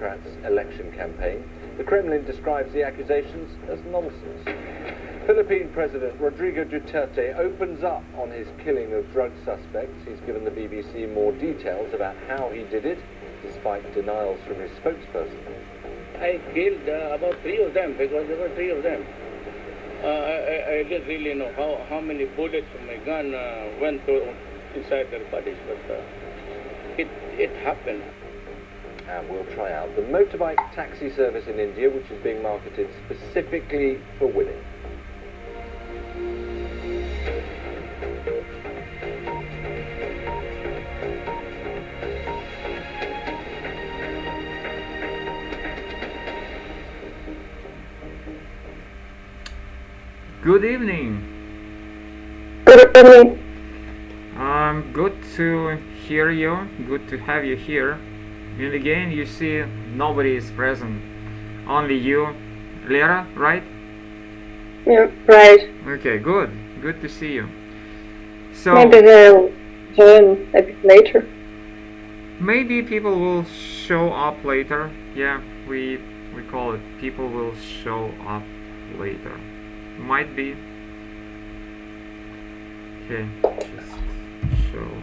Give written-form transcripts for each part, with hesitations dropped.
Democrats' election campaign. The Kremlin describes the accusations as nonsense. Philippine President Rodrigo Duterte opens up on his killing of drug suspects. He's given the BBC more details about how he did it, despite denials from his spokesperson. I killed about 3 of them, because there were 3 of them. I didn't really know how many bullets from my gun went inside their bodies, but it happened. And we'll try out the motorbike taxi service in India, which is being marketed specifically for women. Good evening. Good evening. Good to hear you. Good to have you here. And again, you see nobody is present. Only you, Lera, right? Yeah, right. Okay, good. Good to see you. So maybe they'll join a bit later. Maybe people will show up later. Yeah, we call it people will show up later. Might be. Okay, just show up.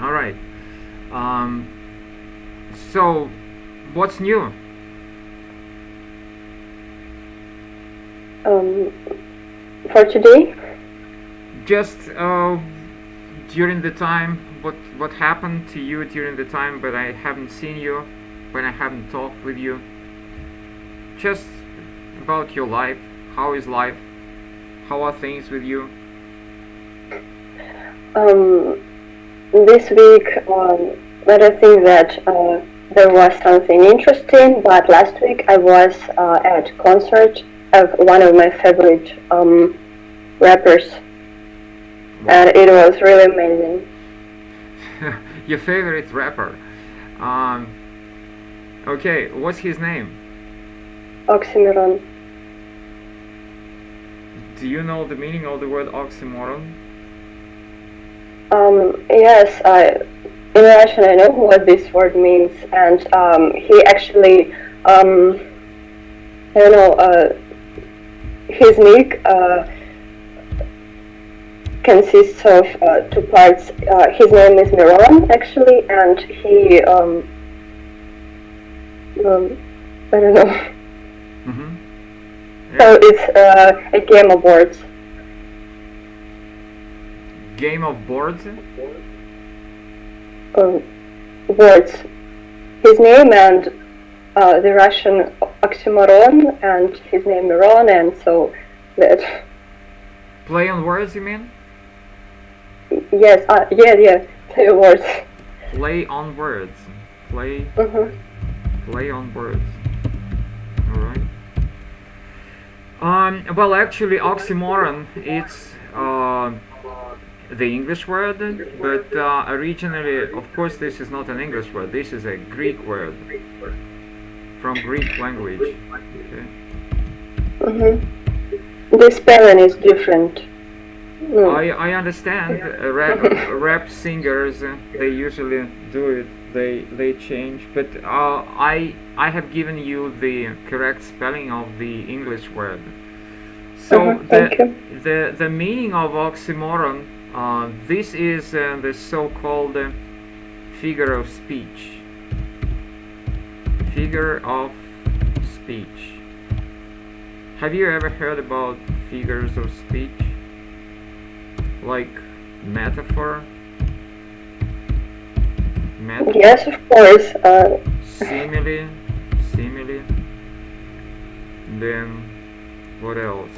All right. So what's new? For today? Just during the time, what happened to you during the time, but I haven't seen you, when I haven't talked with you. Just about your life. How is life? How are things with you? This week, I don't think that there was something interesting, but last week I was at a concert of one of my favorite rappers. Wow. And it was really amazing. Your favorite rapper. Okay, what's his name? Oxymoron. Do you know the meaning of the word oxymoron? Yes, in Russian I know what this word means, and he actually, I don't know, his nick consists of 2 parts. His name is Miron, actually, and he, I don't know. Mm-hmm. Yeah. So it's a game of words. Game of boards? Words. His name and the Russian oxymoron, and his name Miron, and so that. Play on words, you mean? Yes, yeah, play words. Play on words. Play on words. Alright. Well, actually, oxymoron, it's the English word, but originally, of course, this is not an English word. This is a Greek word from Greek language. Okay. The spelling is different. I understand. Rap singers, they usually do it. They change, but I have given you the correct spelling of the English word. So the meaning of oxymoron, this is the so-called figure of speech. Figure of speech. Have you ever heard about figures of speech? Like metaphor? Yes, of course. Simile. Then what else?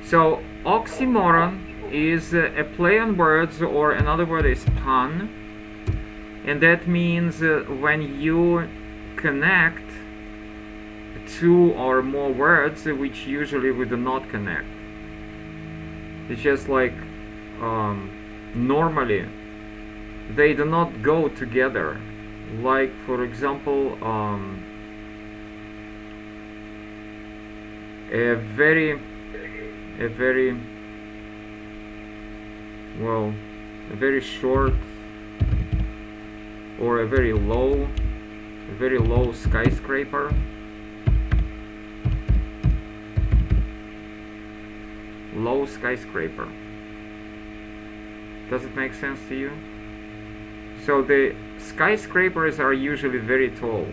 So oxymoron is a play on words, or another word is pun, and that means when you connect 2 or more words which usually we do not connect. It's just like normally they do not go together. Like, for example, a very well, a very short or a very low skyscraper. Low skyscraper. Does it make sense to you? So the skyscrapers are usually very tall.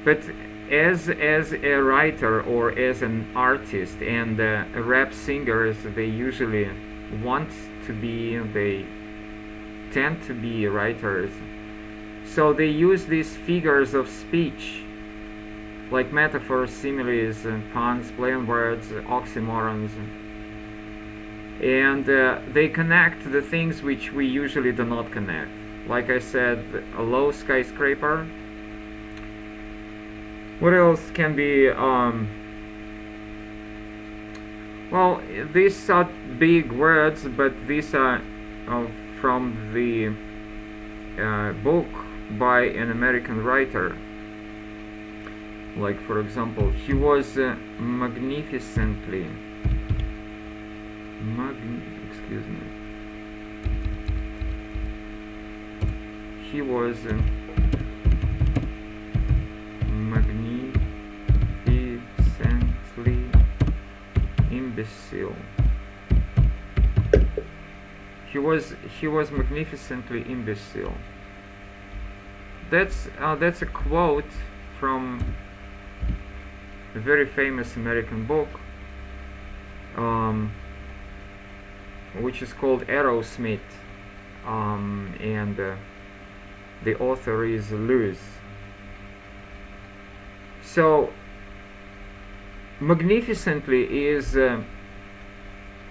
But as a writer or as an artist and rap singers, they usually want to be, they tend to be writers. So they use these figures of speech, like metaphors, similes, puns, play on words, oxymorons, and they connect the things which we usually do not connect. Like I said, a low skyscraper. What else can be, well, these are big words, but these are from the book by an American writer. Like, for example, he was magnificently, excuse me, he was magnificently imbecile. He was magnificently imbecile. That's a quote from a very famous American book, which is called Aerosmith, and the author is Lewis. So magnificently is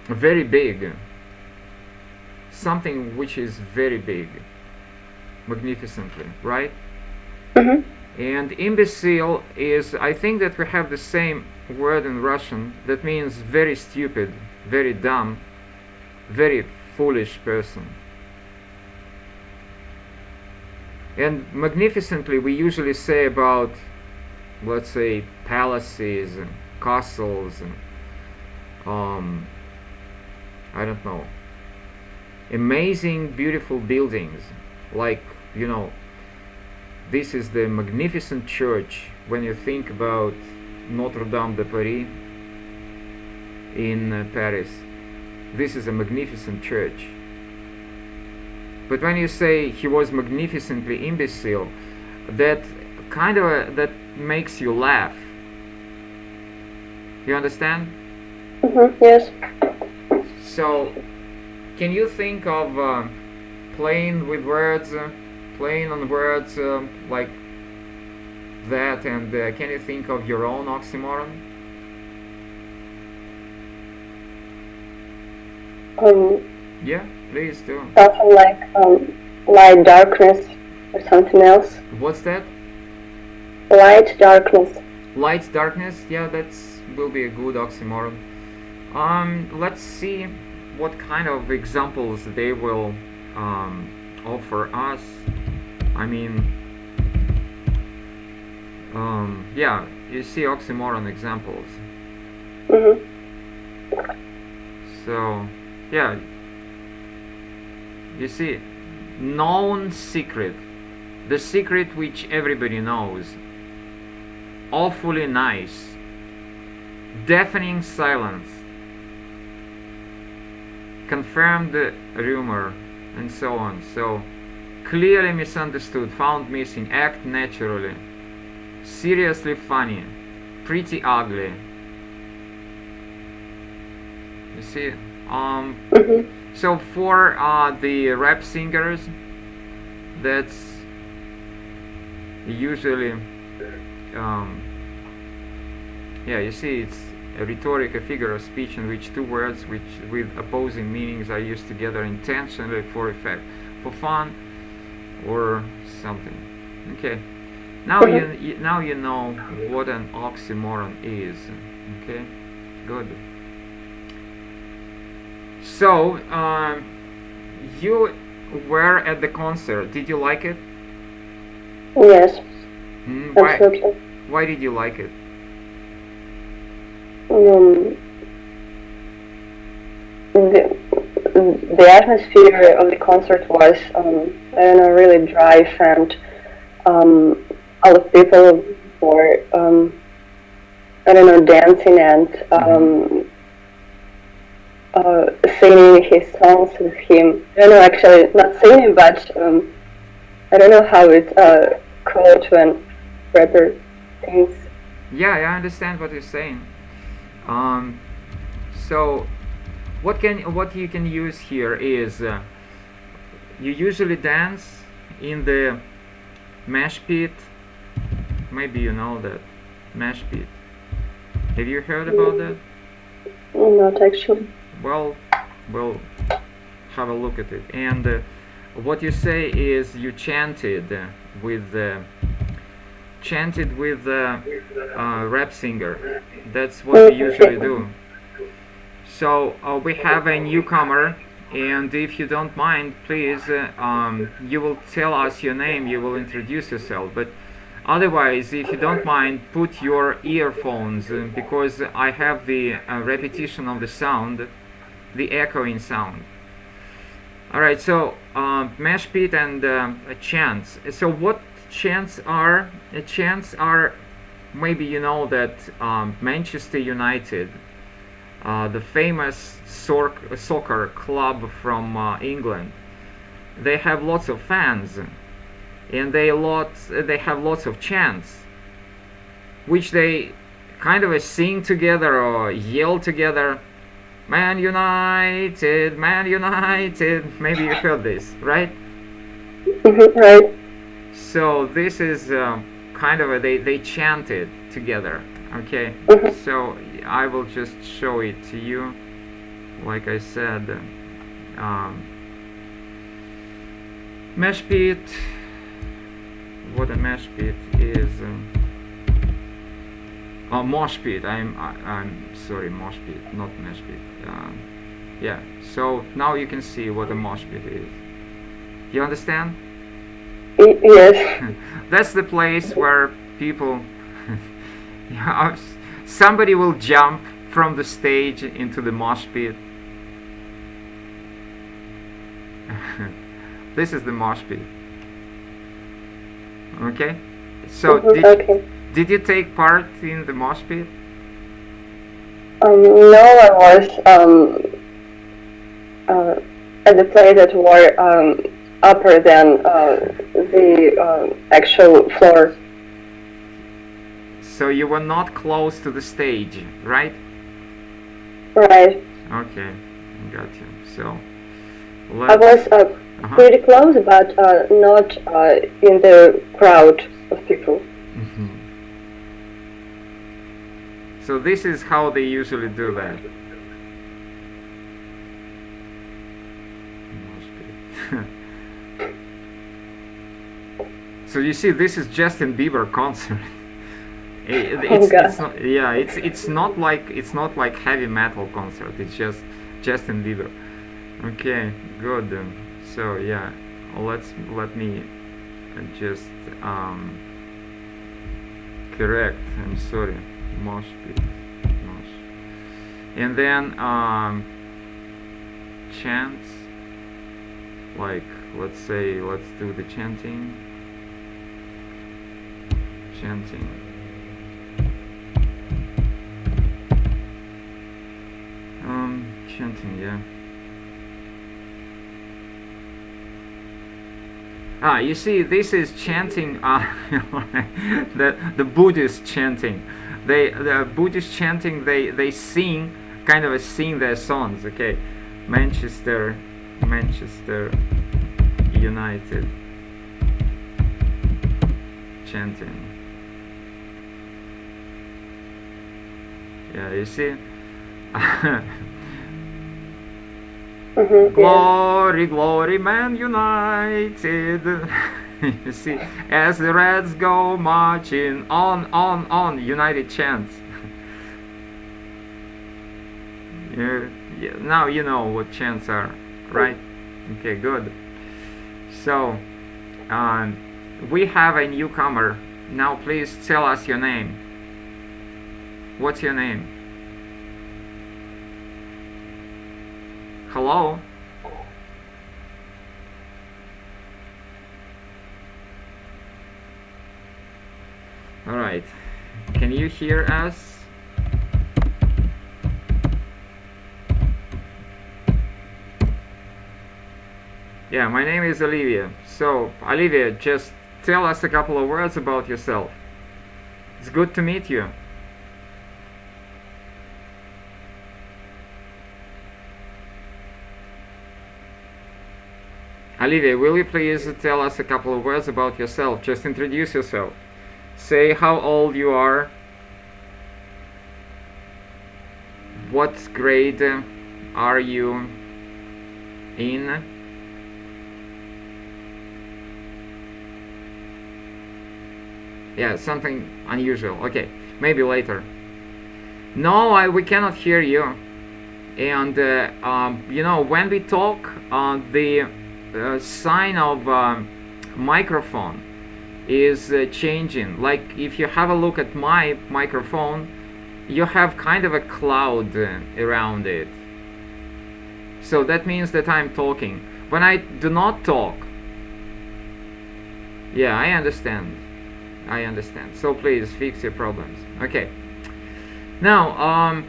very big, something which is very big, magnificently, right? And imbecile is, I think that we have the same word in Russian that means very stupid, very dumb, very foolish person. And magnificently we usually say about, let's say, palaces and castles and I don't know, amazing beautiful buildings, like, you know, this is the magnificent church when you think about Notre Dame de Paris in Paris. This is a magnificent church. But when you say he was magnificently imbecile, that kind of that makes you laugh. You understand? Yes. So, can you think of playing with words, playing on words like that, and can you think of your own oxymoron? Yeah, please do. Something like light, darkness, or something else. What's that? Light, darkness. Light, darkness. Yeah, that's will be a good oxymoron. Let's see what kind of examples they will offer us. I mean, yeah, you see oxymoron examples. So, yeah, you see, known secret, the secret which everybody knows, awfully nice, deafening silence, confirmed rumor, and so on. So, clearly misunderstood, found missing, act naturally, seriously funny, pretty ugly. You see, so for the rap singers, that's usually, yeah, you see, it's a rhetoric, a figure of speech in which two words which with opposing meanings are used together intentionally for effect, for fun, or something. Okay, now you know what an oxymoron is. Okay, good. So you were at the concert. Did you like it? Yes. Absolutely. Why did you like it? the atmosphere of the concert was, I don't know, really dry, and all of people were, I don't know, dancing and singing his songs with him. I don't know, actually, not singing, but I don't know how it called when rapper things. Yeah, I understand what you're saying. So what you can use here is you usually dance in the mesh pit. Maybe you know that mesh pit. Have you heard about that? Not actually. Well, we'll have a look at it. And what you say is you chanted with the rap singer. That's what we usually do. So we have a newcomer, and if you don't mind, please, you will tell us your name, you will introduce yourself, but otherwise, if you don't mind, put your earphones, because I have the repetition of the sound, the echoing sound. Alright, so mesh pit and chants. So what chants are? Chants are, maybe you know that Manchester United, the famous soccer club from England, they have lots of fans, and they have lots of chants, which they kind of sing together or yell together. Man United, Man United. Maybe you heard this, right? Right. So this is kind of they chanted together. Okay. So I will just show it to you. Like I said, mesh pit. What a mesh pit is. Mosh pit. I'm sorry, mosh pit, not mesh pit. Yeah. So now you can see what a mosh pit is. You understand? Yes. That's the place where people. Somebody will jump from the stage into the mosh pit. This is the mosh pit. Okay. So did you take part in the mosh pit? No, I was at the place that were upper than the actual floor. So you were not close to the stage, right? Right. Okay, got you. So I was pretty close, but not in the crowd of people. So this is how they usually do that. So you see, this is Justin Bieber concert. It's not like heavy metal concert. It's just Justin Bieber. Okay, good. So yeah, let me just correct. I'm sorry. Mosh pit. Mosh. And then chants. Like let's do the chanting. Chanting. Chanting, yeah. You see, this is chanting. The Buddhist chanting. The Buddhist chanting. They sing, kind of sing their songs. Okay, Manchester United chanting. Yeah, you see. Glory, glory, Man United. You see, as the Reds go marching on, United chants. Now you know what chants are, right? Okay, good. So, we have a newcomer. Now please tell us your name. What's your name? Hello? All right. Can you hear us? Yeah, my name is Olivia. So, Olivia, just tell us a couple of words about yourself. It's good to meet you. Olivia, will you please tell us a couple of words about yourself? Just introduce yourself. Say how old you are, what grade are you in, yeah, something unusual. Okay, maybe later. No, we cannot hear you. And you know, when we talk, the sign of microphone is changing. Like if you have a look at my microphone, you have kind of a cloud around it. So that means that I'm talking. When I do not talk, yeah, I understand. I understand. So please fix your problems. Okay. Now,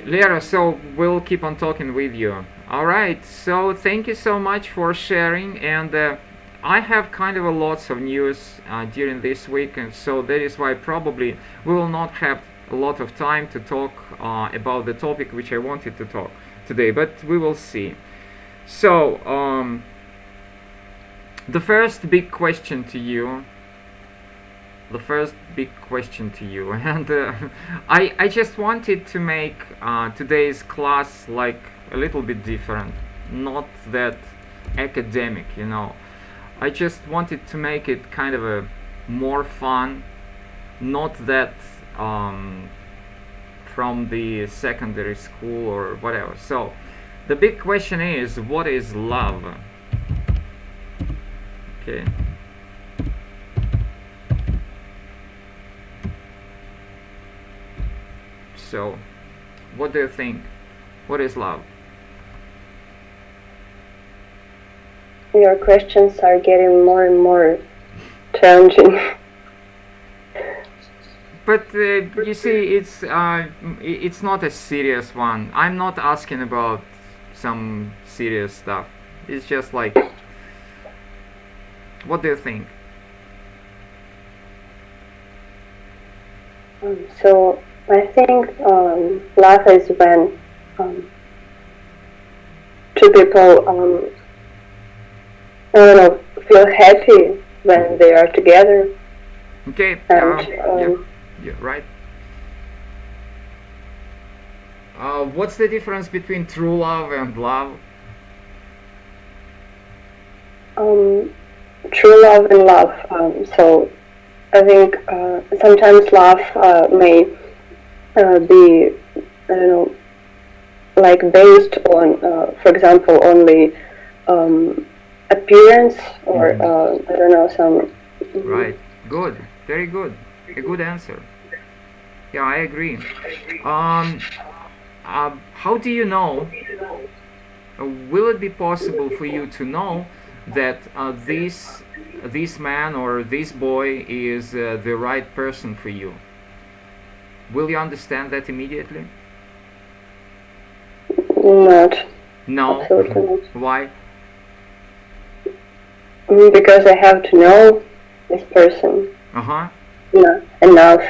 Lera, so we'll keep on talking with you. Alright, so thank you so much for sharing, and I have kind of lots of news during this week, and so that is why probably we will not have a lot of time to talk about the topic which I wanted to talk today, but we will see. So, the first big question to you, and I just wanted to make today's class like a little bit different, not that academic, you know. I just wanted to make it kind of a more fun, not that from the secondary school or whatever. So the big question is, what is love? Okay. So what do you think? What is love? Your questions are getting more and more challenging. But you see, it's not a serious one. I'm not asking about some serious stuff. It's just like, what do you think? So I think love is when two people I don't know, feel happy when they are together. Okay. And, yeah, right. What's the difference between true love and love? True love and love. So I think sometimes love may be, I don't know, like based on, for example, only appearance or I don't know, some. Right. Good. Very good. A good answer. Yeah, I agree. How do you know? Will it be possible for you to know that this man or this boy is the right person for you? Will you understand that immediately? Not. No. Absolutely not. Why? Because I have to know this person. Enough.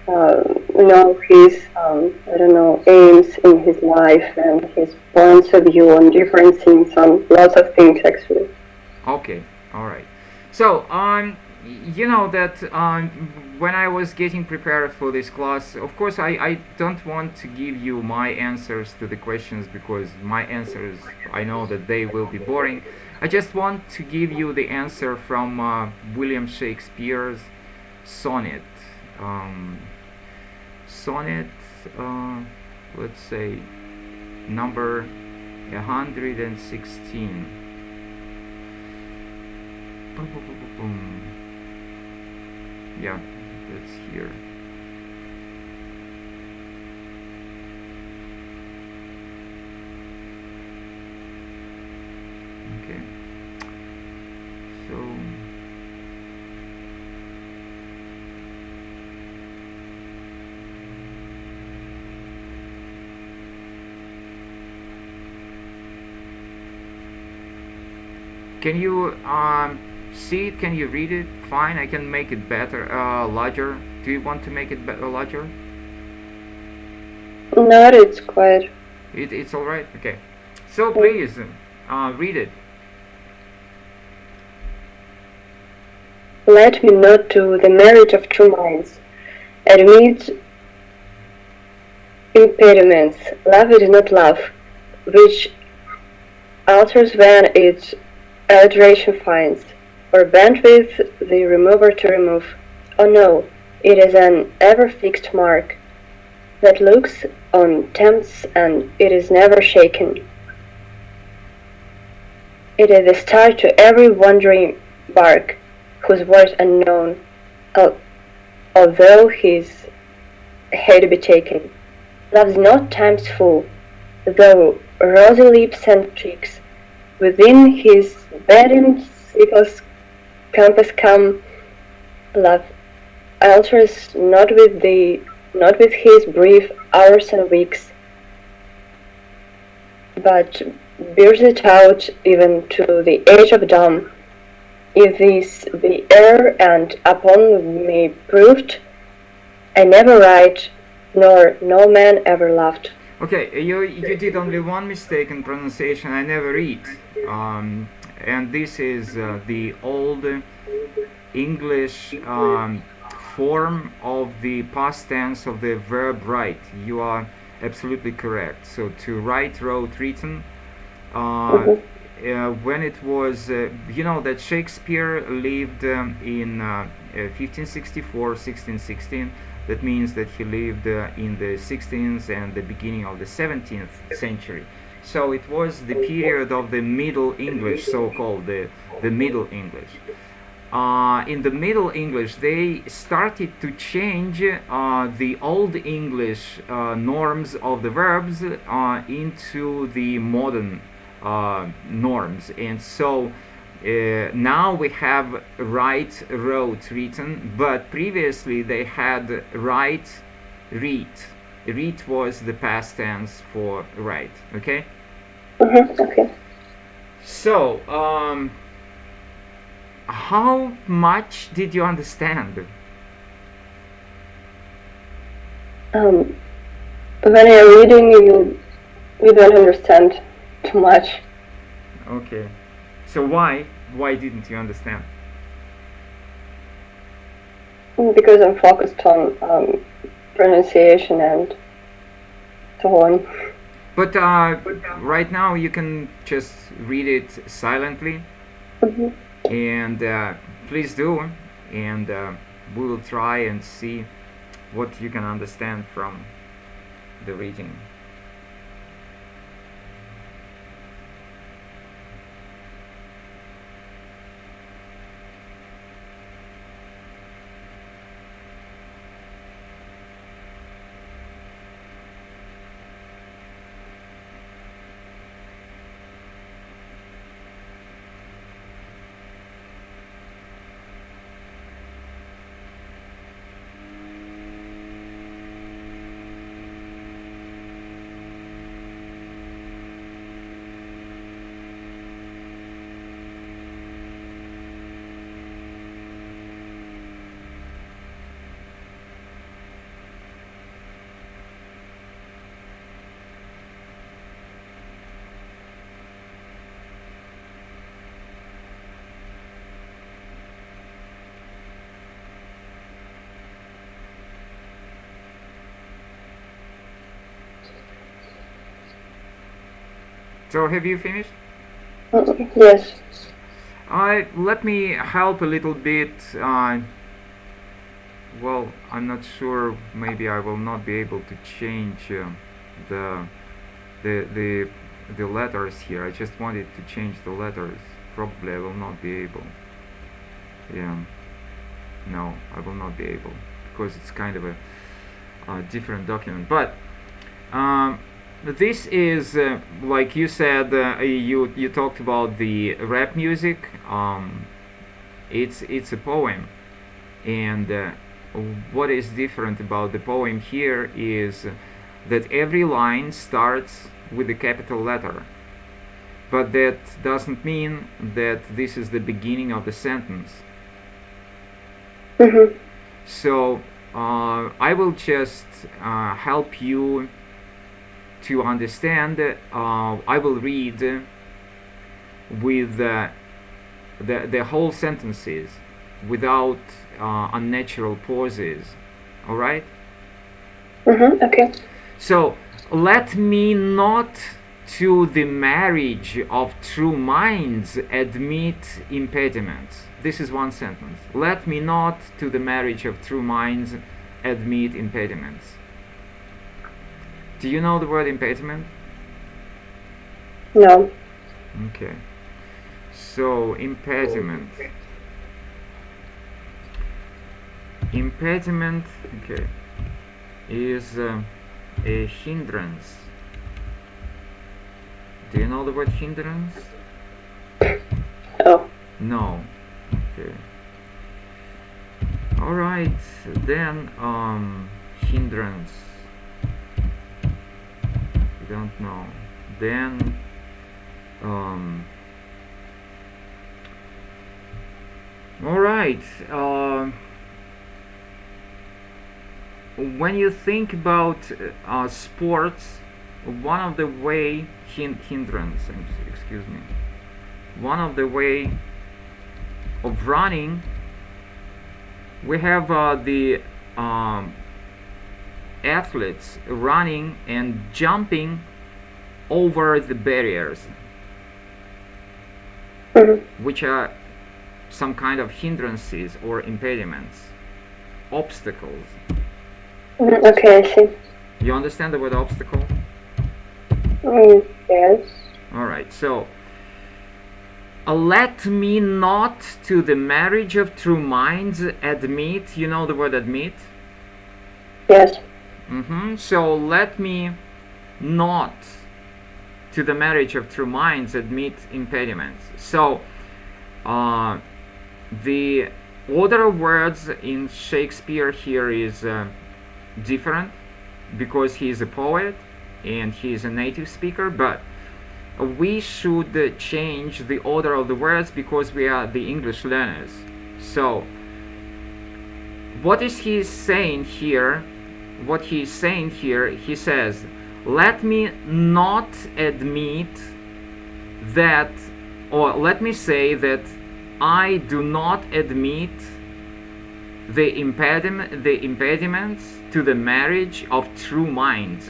Know his I don't know, aims in his life and his points of view on different things, on lots of things actually. Okay, all right. So you know that when I was getting prepared for this class, of course I don't want to give you my answers to the questions, because my answers, I know that they will be boring. I just want to give you the answer from William Shakespeare's sonnet. Let's say number 116. Yeah, that's here. Okay. So Can you see it? Can you read it? Fine, I can make it better, larger. Do you want to make it larger? No, it's quite. It's all right. Okay. So please read it. Let me not do the merit of true minds. Admit impediments. Love is not love, which alters when its alteration finds, or bent with the remover to remove. Oh no, it is an ever-fixed mark that looks on, tempts, and it is never shaken. It is the star to every wandering bark, whose words unknown, although his head be taken. Love's not time's full, though rosy lips and cheeks, within his bedding sickle's compass come. Love alters not with his brief hours and weeks, but bears it out even to the age of dawn. If this be error and upon me proved, I never write, nor no man ever laughed. Okay, you did only one mistake in pronunciation. I never read, and this is the old English form of the past tense of the verb write. You are absolutely correct. So to write, wrote, written. When it was, you know that Shakespeare lived in 1564, 1616. That means that he lived in the 16th and the beginning of the 17th century. So it was the period of the Middle English, so-called the Middle English. In the Middle English, they started to change the Old English norms of the verbs into the modern norms, and so now we have write, wrote, written, but previously they had write, read. Read was the past tense for write. Okay. Okay. So how much did you understand? When you're reading, you don't understand too much. Okay. So why didn't you understand? Because I'm focused on pronunciation and so on. But right now you can just read it silently, and please do, and we will try and see what you can understand from the reading. So have you finished? Yes. Let me help a little bit. Well, I'm not sure. Maybe I will not be able to change the letters here. I just wanted to change the letters. Probably I will not be able. Yeah. No, I will not be able because it's kind of a different document. But this is like you said. You talked about the rap music. It's a poem, and what is different about the poem here is that every line starts with a capital letter, but that doesn't mean that this is the beginning of the sentence. So I will just help you to understand. I will read with the whole sentences without unnatural pauses. All right? Okay. So, let me not to the marriage of true minds admit impediments. This is one sentence. Let me not to the marriage of true minds admit impediments. Do you know the word impediment? No. Okay. So, impediment. Impediment, okay, is a hindrance. Do you know the word hindrance? Oh. No. Okay. All right. Then hindrance. You don't know. Then all right. When you think about sports, one of the way hindrance, excuse me, one of the way of running, we have the athletes running and jumping over the barriers, which are some kind of hindrances or impediments, obstacles. Okay, I see. You understand the word obstacle? Yes. Alright, so let me not to the marriage of true minds admit. You know the word admit? Yes. So let me not to the marriage of true minds admit impediments. So the order of words in Shakespeare here is different because he is a poet and he is a native speaker, but we should change the order of the words because we are the English learners. So what is he saying here? What he is saying here, he says, let me not admit that, or let me say that I do not admit the impediments to the marriage of true minds.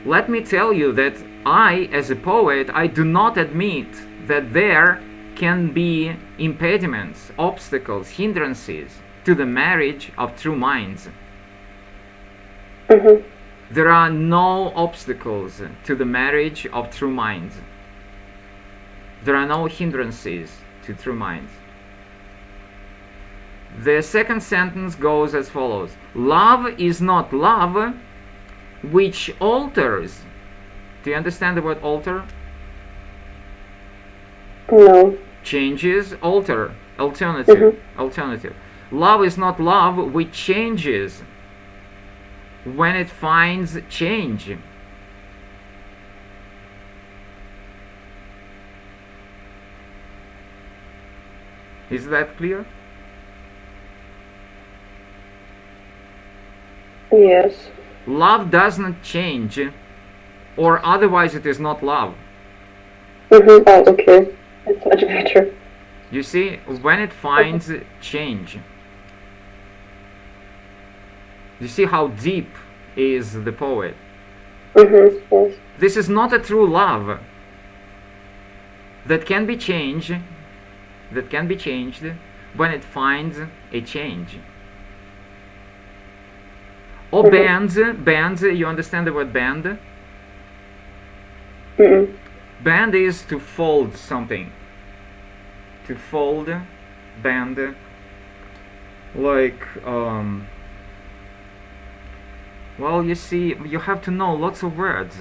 Let me tell you that I, as a poet, I do not admit that there can be impediments, obstacles, hindrances to the marriage of true minds. There are no obstacles to the marriage of true minds. There are no hindrances to true minds. The second sentence goes as follows. Love is not love which alters. Do you understand the word alter? No. Changes, alter, alternative, alternative. Love is not love which changes when it finds change. Is that clear? Yes. Love does not change, or otherwise it is not love. Oh, okay. That's much better. You see, when it finds change. You see how deep is the poet. Yes. This is not a true love that can be changed, when it finds a change. Or bend, you understand the word bend? Bend is to fold something. To fold, bend, like, well, you see, you have to know lots of words,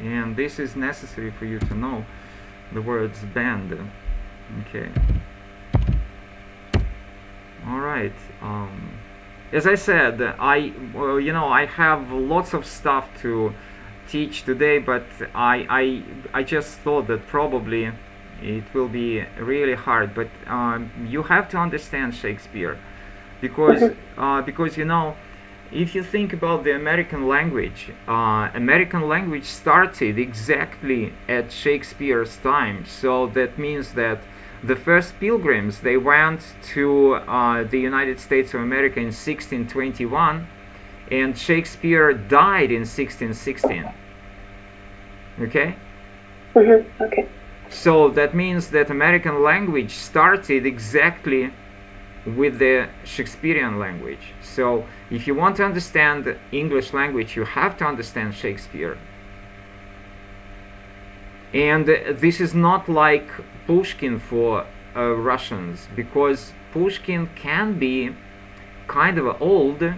and this is necessary for you to know the words bend. Okay. All right. As I said, I have lots of stuff to teach today, but I just thought that probably it will be really hard. But you have to understand Shakespeare, because you know, if you think about the American language started exactly at Shakespeare's time. So that means that the first pilgrims, they went to the United States of America in 1621, and Shakespeare died in 1616. Okay? Okay. So that means that American language started exactly with the Shakespearean language. So if you want to understand English language, you have to understand Shakespeare. And this is not like Pushkin for Russians, because Pushkin can be kind of old,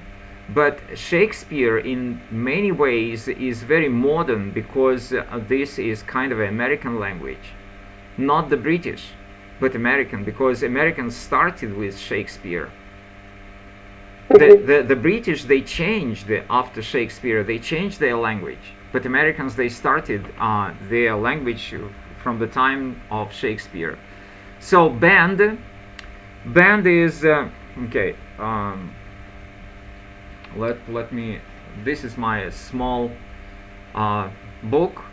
but Shakespeare in many ways is very modern, because this is kind of American language, not the British, but American, because Americans started with Shakespeare. The British, they changed after Shakespeare, they changed their language, but Americans, they started their language from the time of Shakespeare. So band is okay. Let me. This is my small book,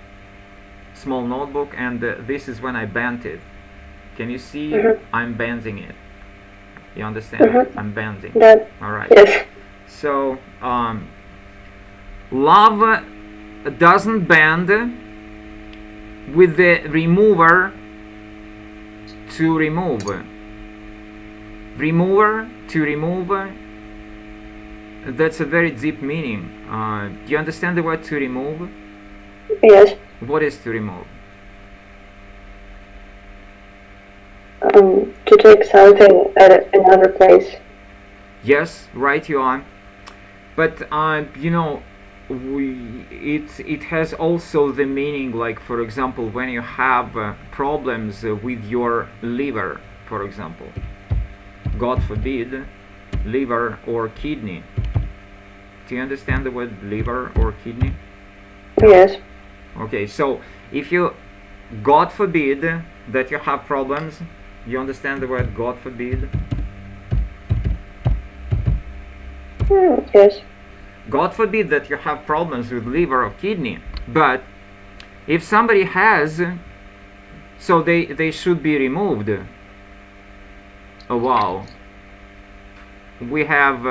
small notebook, and this is when I bent it. Can you see? I'm bending it. You understand? I'm bending. All right. Yes. So love doesn't bend with the remover to remove. Remover to remove. That's a very deep meaning. Do you understand the word to remove? Yes. What is to remove? To take something at another place. Yes, right you are. But you know, it has also the meaning, like for example, when you have problems with your liver, for example, God forbid, liver or kidney. Do you understand the word liver or kidney? Yes. Okay, so if you, God forbid that you have problems, you understand the word God forbid? Yes. God forbid that you have problems with liver or kidney, but if somebody has, so they should be removed. Oh wow. We have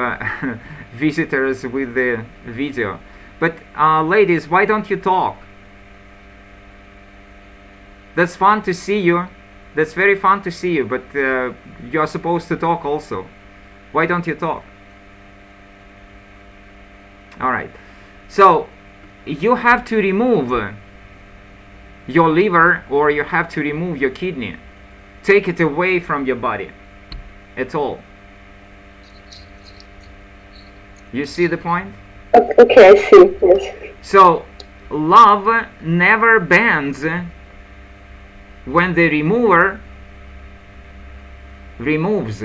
visitors with the video. But ladies, why don't you talk? That's fun to see you. That's very fun to see you, but you're supposed to talk also. Why don't you talk? Alright. So, you have to remove your liver, or you have to remove your kidney. Take it away from your body. At all. You see the point? Okay, I see. Yes. So, love never bends when the remover removes.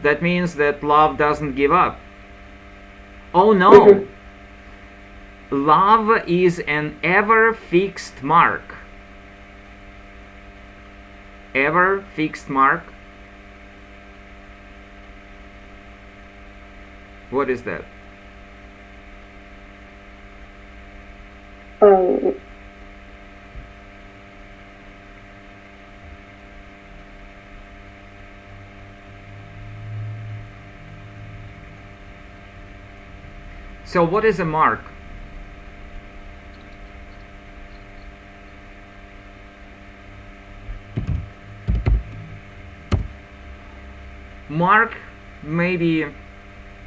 That means that love doesn't give up. Oh no! Love is an ever fixed mark. Ever fixed mark? What is that? So what is a mark? Mark may be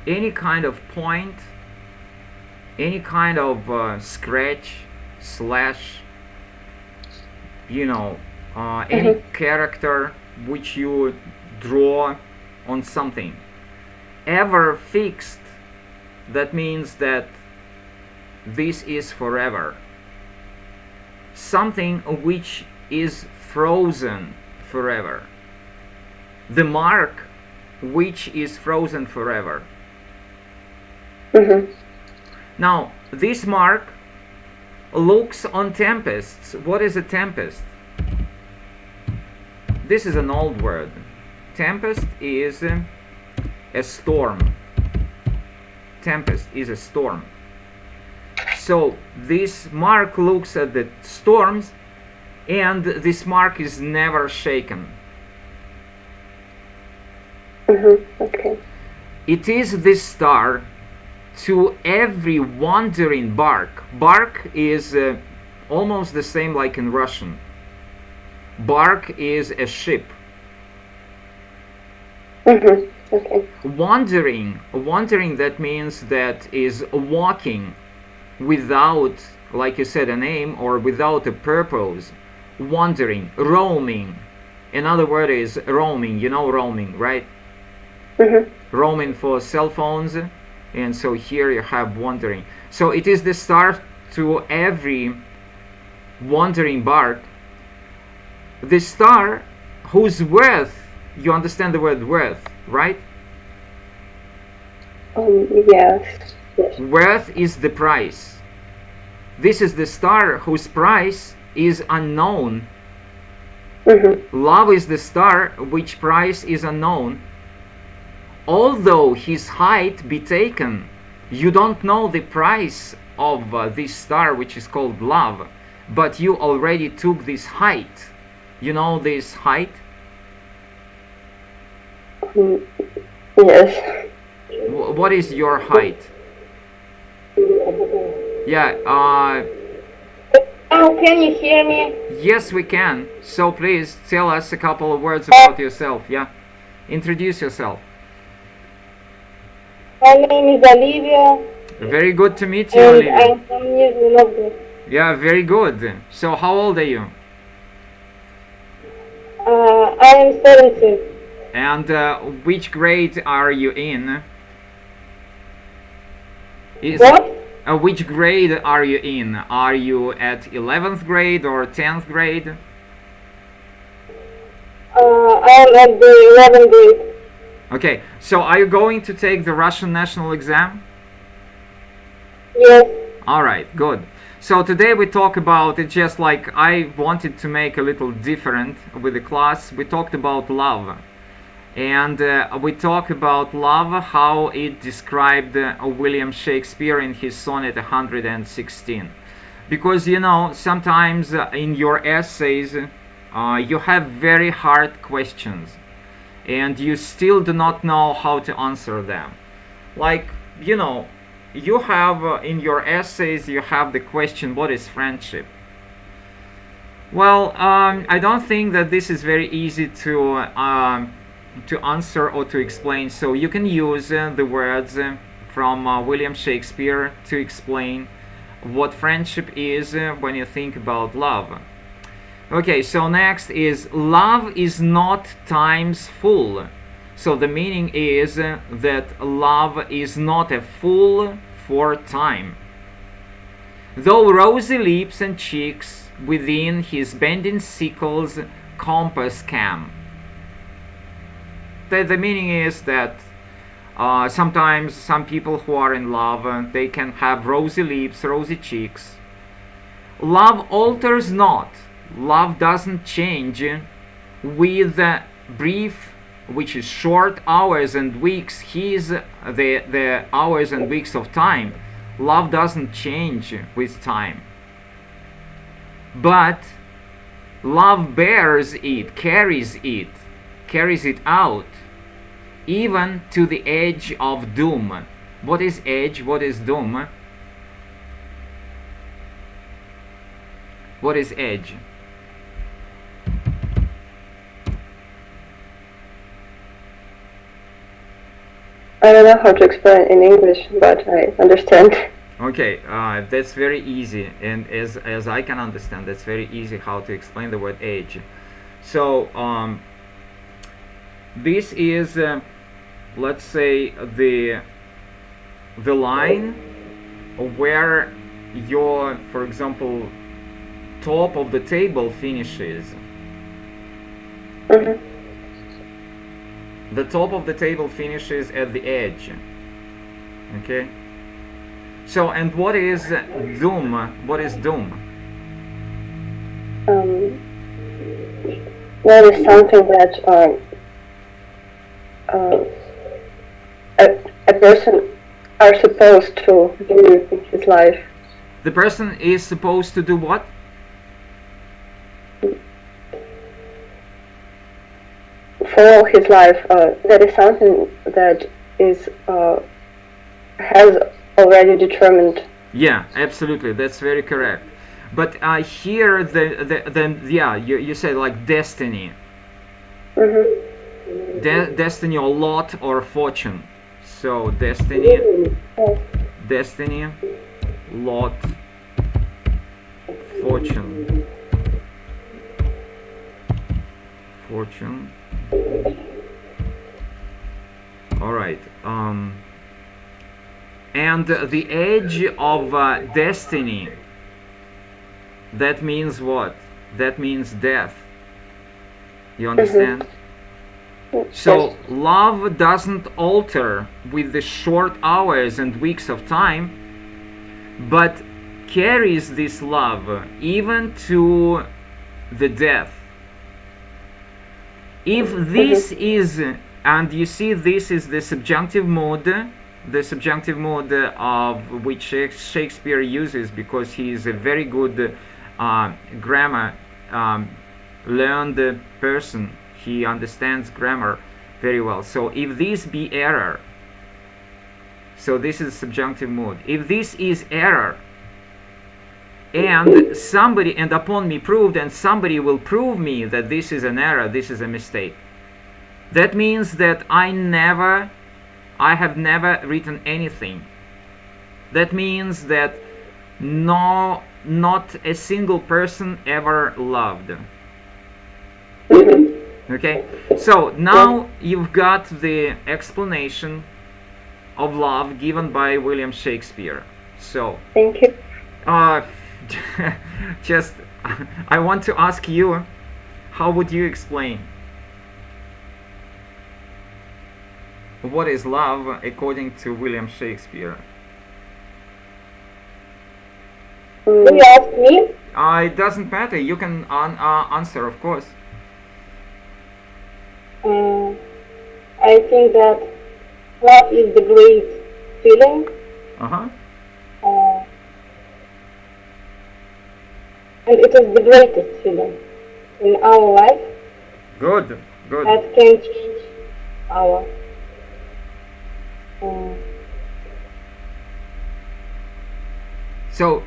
any kind of point, any kind of scratch, slash, you know, any character which you draw on something. Ever fixed, that means that this is forever. Something which is frozen forever. The mark which is frozen forever. Now, this mark looks on tempests. What is a tempest? This is an old word. Tempest is a storm. Tempest is a storm. So this mark looks at the storms, and this mark is never shaken. Okay. It is this star to every wandering bark. Bark is almost the same like in Russian. Bark is a ship. Okay. Wandering, that means that is walking without, like you said, a name or without a purpose. Wandering, roaming. Another word is roaming. You know roaming, right? Roaming for cell phones, and so here you have wandering. So it is the star to every wandering bark. The star whose worth, you understand the word worth, right? Yes. Worth is the price. This is the star whose price is unknown. Love is the star which price is unknown. Although his height be taken, you don't know the price of this star which is called love, but you already took this height. You know this height? Yes. What is your height? Yeah, can you hear me? yes, we can. So please tell us a couple of words about yourself. Yeah, introduce yourself. My name is Olivia. Very good to meet you, And Olivia. I'm from Nizhny Novgorod. Yeah, very good. So how old are you? I am 17. And which grade are you in? What? Which grade are you in? Are you at 11th grade or 10th grade? I am at the 11th grade. Okay, so are you going to take the Russian national exam? Yes. Alright, good. So today we talk about it, just like I wanted to make a little different with the class. We talked about love. And we talk about love, how it described William Shakespeare in his sonnet 116. Because, you know, sometimes in your essays you have very hard questions and you still do not know how to answer them. Like, you know, you have in your essays, you have the question, what is friendship? Well, I don't think that this is very easy to answer or to explain, so you can use the words from William Shakespeare to explain what friendship is when you think about love. Okay, so next is love is not times full. So the meaning is that love is not a fool for time. Though rosy lips and cheeks within his bending sickle's compass cam. The meaning is that sometimes some people who are in love, they can have rosy lips, rosy cheeks. Love alters not. Love doesn't change with brief, which is short hours and weeks. The hours and weeks of time. Love doesn't change with time. But love bears it, carries it out, even to the edge of doom. What is edge? What is doom? What is edge? I don't know how to explain in English, but I understand. Okay, that's very easy, and as I can understand, that's very easy how to explain the word edge. So this is let's say the line where your, for example, top of the table finishes. The top of the table finishes at the edge. Okay, So, and what is doom? What is doom? That is something that a person are supposed to do in his life. The person is supposed to do what? For all his life, that is something that is has already determined. Yeah, absolutely, that's very correct. But here, yeah, you said like destiny. Destiny or lot or fortune. So destiny, destiny, lot, fortune, fortune. All right. And the edge of destiny. That means what? That means death. You understand? So love doesn't alter with the short hours and weeks of time, but carries this love even to the death. If this is, and you see, this is the subjunctive mode of which Shakespeare uses, because he is a very good grammar learned person. He understands grammar very well. So if this be error, so this is subjunctive mood. If this is error, and somebody, and upon me proved, and somebody will prove me that this is an error, this is a mistake, that means that I have never written anything. That means that not a single person ever loved. Okay, so now you've got the explanation of love given by William Shakespeare. So thank you. Just I want to ask you, how would you explain what is love according to William Shakespeare? Do you ask me? It doesn't matter. You can answer, of course. I think that love is the great feeling. And it is the greatest feeling in our life. Good, good. That can change our. So,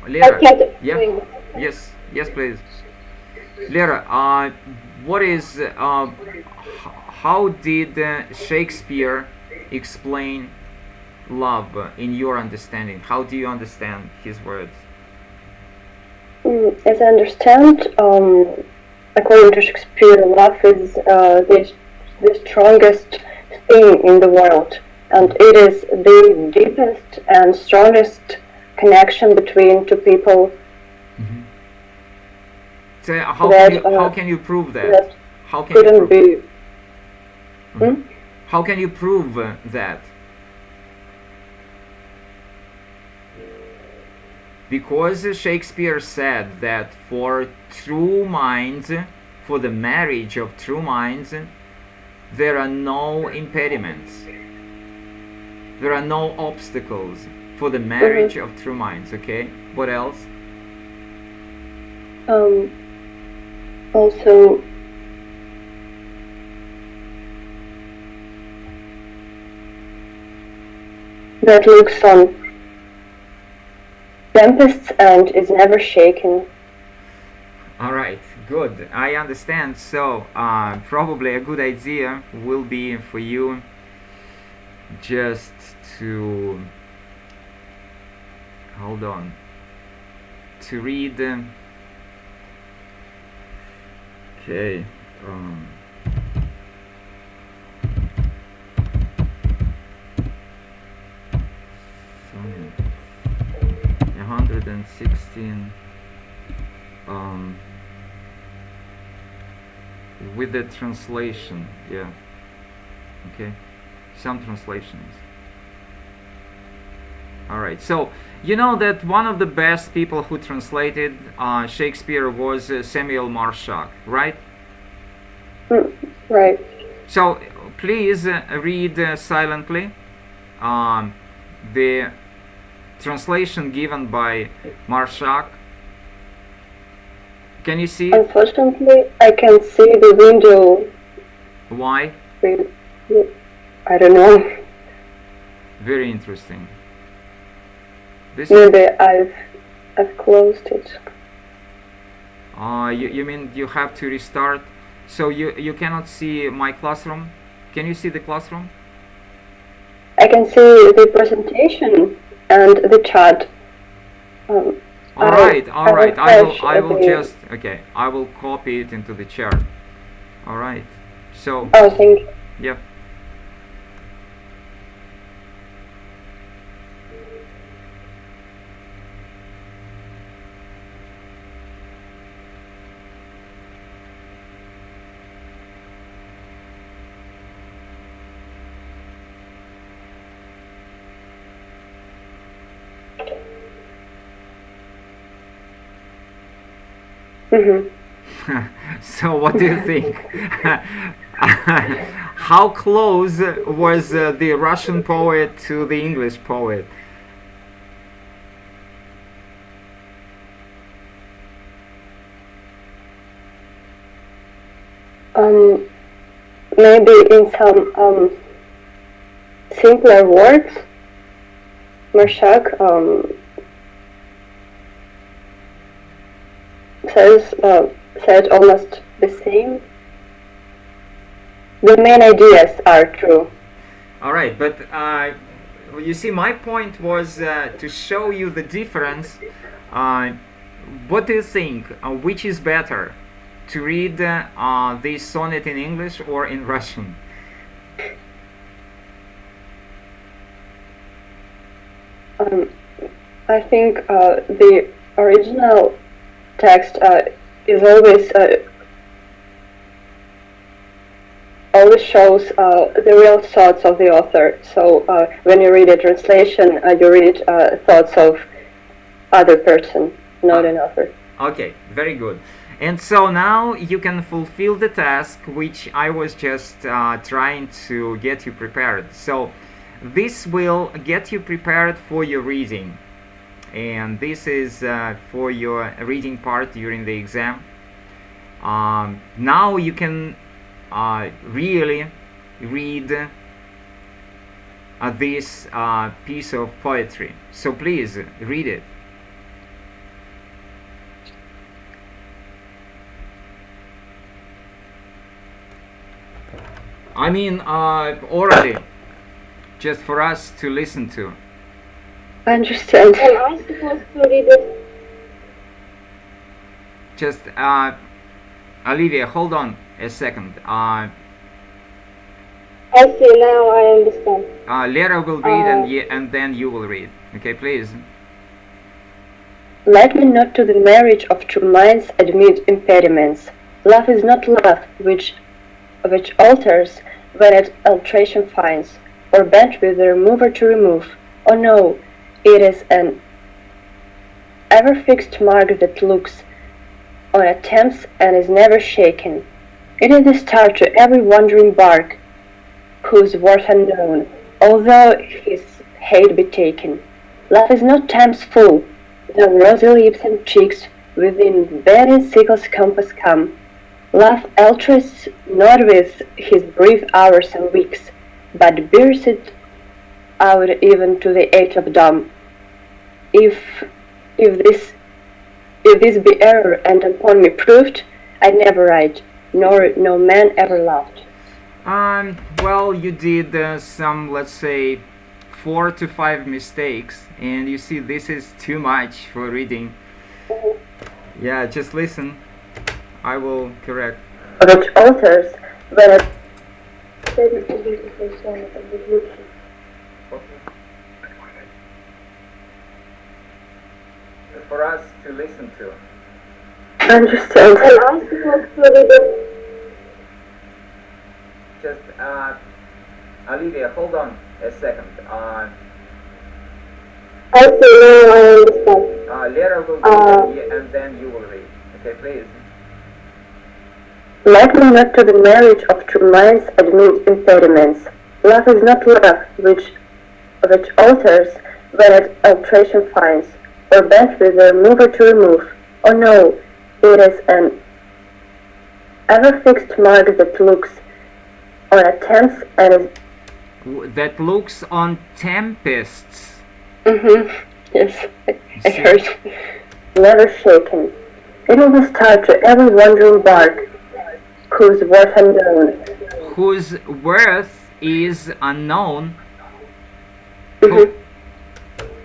Lera, yeah, explain. yes, please. Lera, what is, how did Shakespeare explain love in your understanding? How do you understand his words? As I understand, according to Shakespeare, love is the strongest thing in the world, and it is the deepest and strongest connection between two people. So how can you prove that? How can couldn't be. How can you prove that? Because Shakespeare said that for true minds, for the marriage of true minds, there are no impediments. There are no obstacles for the marriage of true minds. Okay, what else? Also, that looks on tempests and is never shaken. All right, good. I understand. So probably a good idea will be for you just to hold on to read. Okay. 116 with the translation, yeah. Okay, some translations. All right. So you know that one of the best people who translated Shakespeare was Samuel Marshak, right? Right. So please read silently the translation given by Marshak. Can you see it? Unfortunately, I can see the window. Why? I don't know. Very interesting. This Maybe I've closed it. you mean you have to restart? So you cannot see my classroom? Can you see the classroom? I can see the presentation and the chat. All right. I will the... just I will copy it into the chart. All right. So. Oh, thank you. Yeah. So what do you think? How close was the Russian poet to the English poet? Maybe in some simpler words, Marshak said almost the same. The main ideas are true. All right, but you see, my point was to show you the difference. What do you think? Which is better, to read this sonnet in English or in Russian? I think the original text is always shows the real thoughts of the author. So when you read a translation, you read thoughts of other person, not an author. Okay, very good. And so now you can fulfill the task which I was just trying to get you prepared. So this will get you prepared for your reading. And this is for your reading part during the exam. Now you can really read this piece of poetry. So please read it. I mean orally, just for us to listen to. I understand. Am I supposed to read it? Just Olivia, hold on a second. I see, now I understand. Lera will read and then you will read. Okay, please. Let me not to the marriage of true minds admit impediments. Love is not love which alters when it alteration finds, or bent with the remover to remove. Oh no, it is an ever-fixed mark that looks on attempts and is never shaken. It is the star to every wandering bark, whose worth unknown, although his hate be taken. Love is not time's full, though rosy lips and cheeks within bending sickle's compass come. Love alters not with his brief hours and weeks, but bears it out even to the age of dawn. If this be error and upon me proved, I never write, nor no man ever loved. Well, you did some, let's say, 4 to 5 mistakes, and you see this is too much for reading. Yeah, just listen. I will correct. Which alters when it for us to listen to. understand. Am I supposed to read it? Just Olivia, hold on a second. I see, now I understand. Lera will read and then you will read. Okay, please. Let me not to the marriage of true minds admit impediments. Love is not love which alters when it alteration finds, or bent with the remover to remove. Oh no, it is an ever fixed mark that looks on attempts and is that looks on tempests. Yes, I heard. Never shaken. It is the start to every wandering bark, whose worth unknown. Whose worth is unknown.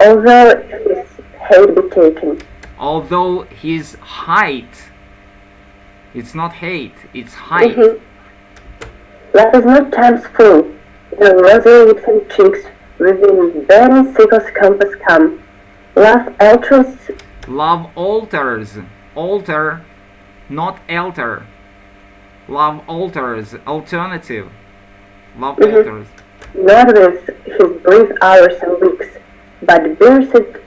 Although his height be taken. Although his height. It's not hate, it's height. Love is not times full. The rosy lips and cheeks within burning sickle's compass come. Love alters. Love alters. Alter, not alter. Love alters. Alternative. Love alters. Not with his brief hours and weeks, but bears it.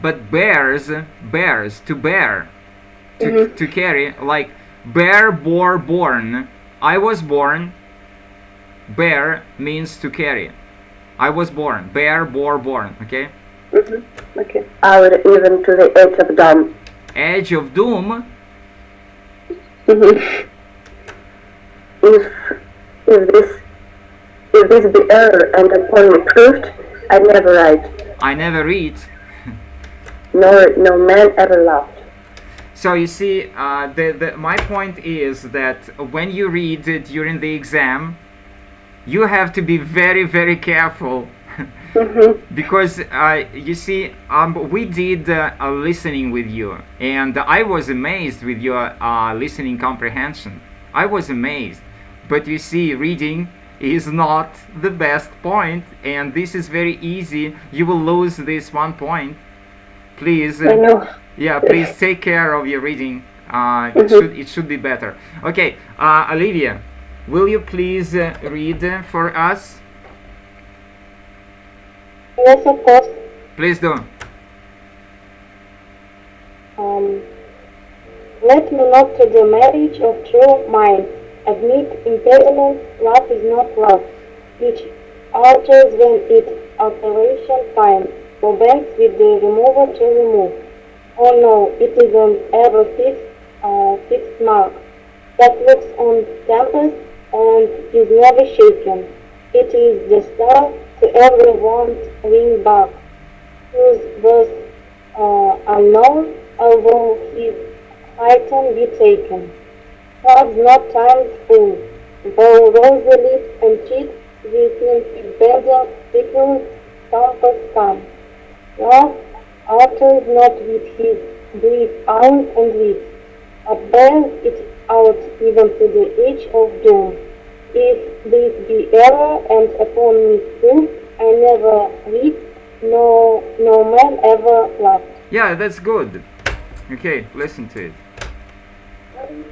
But bears, to bear. To carry, like bear, bore, born. I was born. Bear means to carry. I was born. Bear, bore, born. Okay? Okay. Out even to the edge of doom. Edge of doom? If this be error and upon me proved, I never write. I never read. Nor no man ever laughed. So you see, my point is that when you read during the exam, you have to be very, very careful. Because you see, we did listening with you, and I was amazed with your listening comprehension. I was amazed. But you see, reading is not the best point, and this is very easy. You will lose this 1 point. Please, I know. Yeah, please take care of your reading. It should be better. Okay, Olivia, will you please read for us? Yes, of course. Please do. Let me not to the marriage of true minds admit impediments. Love is not love, which alters when it alteration finds, or bends with the remover to remove. Oh no, it is an ever fixed mark that looks on tempest and is never shaken. It is the star to every want wing back, whose birth unknown, although his heighten be taken. God's not times full, though rosy lips and cheeks within his bending sickles compass come. Love alters not with his brief hours and weeks, but bears it out even to the edge of doom. If this be error and upon me proof, I never read, no man ever laughed. Yeah, that's good. Okay, listen to it.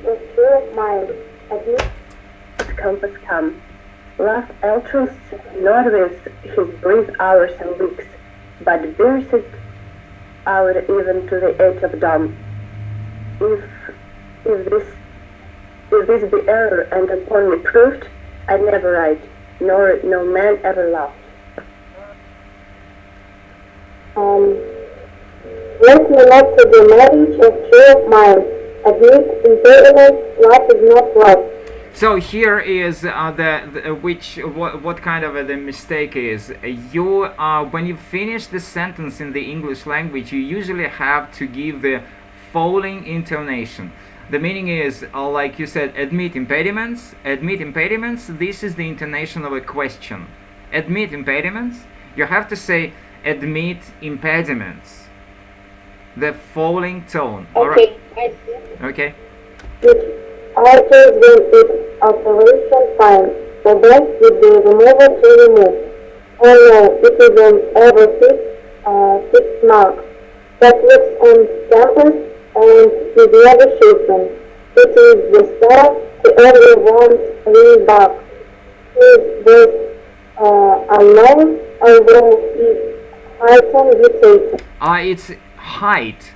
The true mind admits his compass come. Love alters not with his brief hours and weeks, but bears it out even to the edge of dawn. If this be error and upon me proved, I never write, nor no man ever laughed. Let me not to the marriage of true minds admit impediments. Love is not love. So here is what kind of the mistake is. You when you finish the sentence in the English language, you usually have to give the following intonation. The meaning is, like you said, admit impediments. Admit impediments. This is the intonation of a question. Admit impediments. You have to say admit impediments. The following tone. Okay, I see. Okay. Which alters when its alteration finds, so bends with the remover to remove. Oh no, it is an ever fixed mark that looks on tempest and is never shaken. It is the star to every want wing back, whose birth unknown, although his It's height.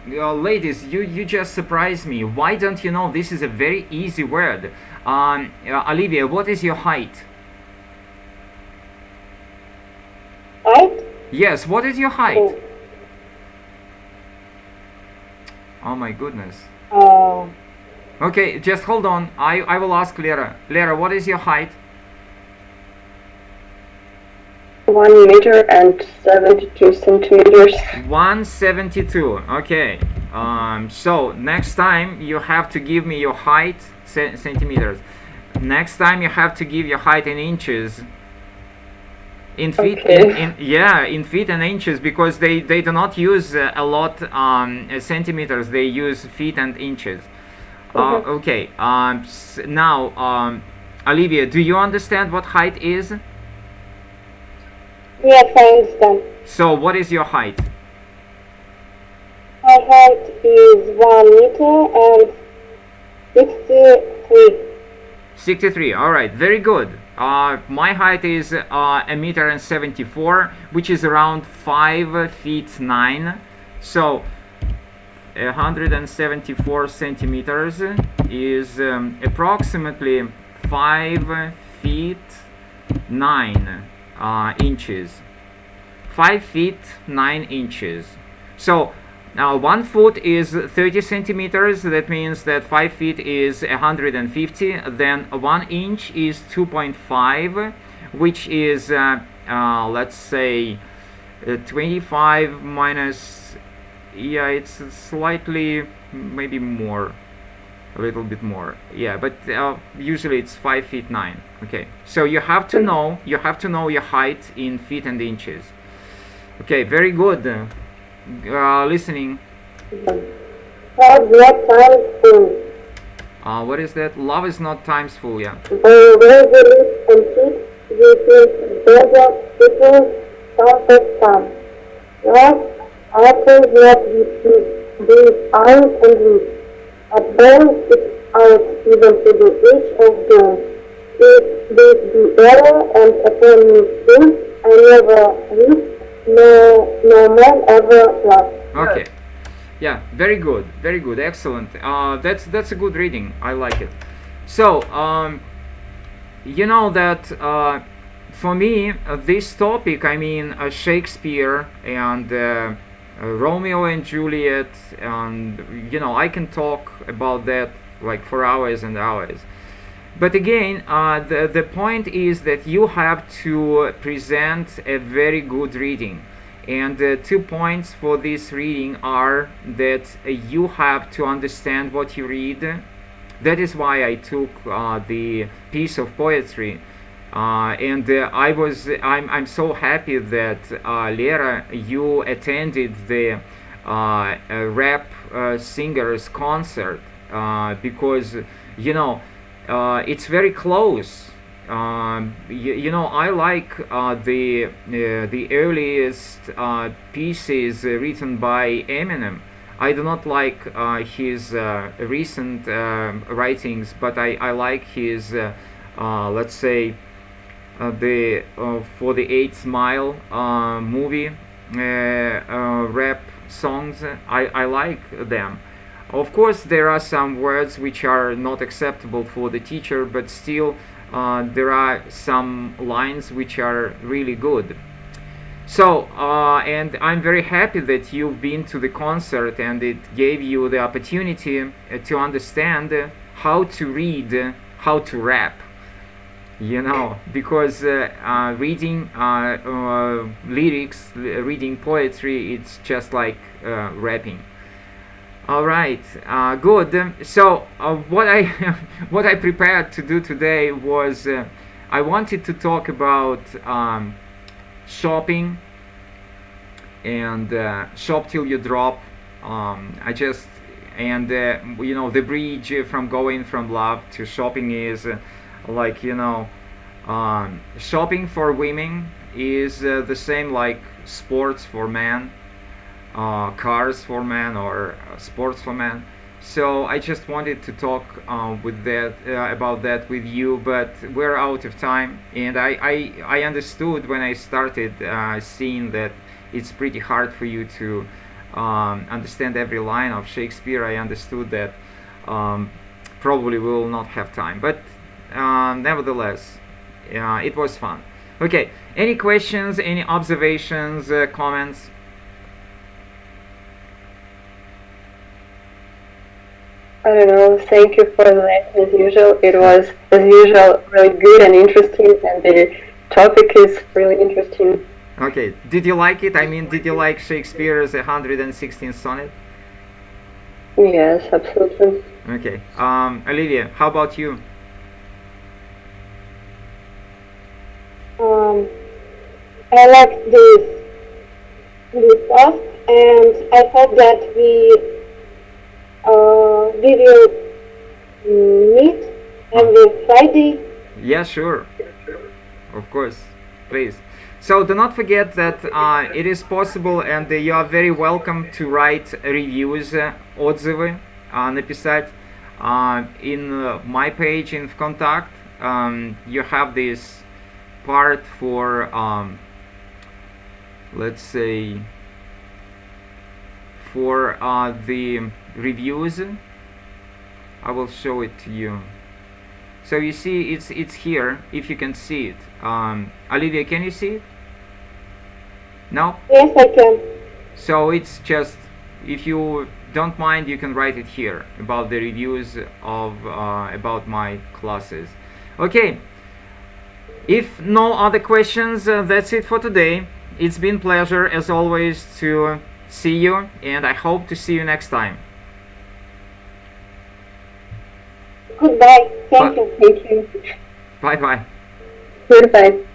Ladies, you just surprised me. Why don't you know this is a very easy word? Olivia, what is your height? Height? Yes, what is your height? Oh my goodness. Okay, just hold on. I will ask Lera. Lera, what is your height? 1 meter and 72 centimeters. 172. Okay. So next time you have to give me your height centimeters. Next time you have to give your height in inches. In feet, Okay. in feet and inches, because they do not use a lot centimeters. They use feet and inches. Okay. Now, Olivia, do you understand what height is? Yes, I understand. So, what is your height? My height is 1 meter and 63. 63. All right, very good. My height is a meter and 74, which is around 5 feet 9. So 174 centimeters is approximately 5 feet 9 inches. 5 feet 9 inches. So now 1 foot is 30 centimeters. That means that 5 feet is 150. Then 1 inch is 2.5, which is let's say 25 minus, yeah, it's slightly maybe more, a little bit more, yeah, but usually it's 5 feet 9. Okay, so you have to know your height in feet and inches. Okay, very good. Listening. Love not times full. What is that? Love is not times full, yeah. Resolute and keep with better people perfect time. Love alters not with eyes and lips. At burns it out even to the edge of dawn. If this be error and upon me sin, I never weep, no man ever loved. Okay. Yeah, very good, excellent. That's a good reading. I like it. So, you know that for me, this topic, I mean, Shakespeare and Romeo and Juliet, and you know, I can talk about that like for hours and hours. But again, the point is that you have to present a very good reading. And the 2 points for this reading are that you have to understand what you read. That is why I took the piece of poetry. I'm so happy that Lera, you attended the rap singers concert, because you know it's very close. You know, I like the earliest pieces written by Eminem. I do not like his recent writings, but I like his let's say the for the 8th Mile movie rap songs. I like them. Of course, there are some words which are not acceptable for the teacher, but still there are some lines which are really good. So, and I'm very happy that you've been to the concert, and it gave you the opportunity to understand how to read, how to rap. You know, because reading lyrics, reading poetry, it's just like rapping. All right, good. So what I what I prepared to do today was I wanted to talk about shopping and shop till you drop. You know, the bridge from going from love to shopping is like, you know, shopping for women is the same like sports for men. Cars for men or sports for men. So I just wanted to talk with that about that with you, but we're out of time. And I understood when I started seeing that it's pretty hard for you to understand every line of Shakespeare. I understood that probably we will not have time, but nevertheless, it was fun. Okay, any questions, any observations, comments? I don't know, thank you for the lesson as usual. It was, as usual, really good and interesting, and the topic is really interesting. Okay, did you like it? I mean, did you like Shakespeare's 116th sonnet? Yes, absolutely. Okay, Olivia, how about you? I liked this class, and I hope that we will meet every Friday. Yeah, sure. Of course, please. So do not forget that it is possible, and you are very welcome to write reviews, отзывы, написать in my page in ВКонтакт. You have this part for, let's say, for the reviews. I will show it to you. So you see, it's here, if you can see it. Olivia, can you see it? No? Yes, I can. So it's just, if you don't mind, you can write it here about the reviews of about my classes. Okay. If no other questions, that's it for today. It's been a pleasure as always to see you, and I hope to see you next time. Goodbye. Thank you. Thank you. Bye bye. Goodbye.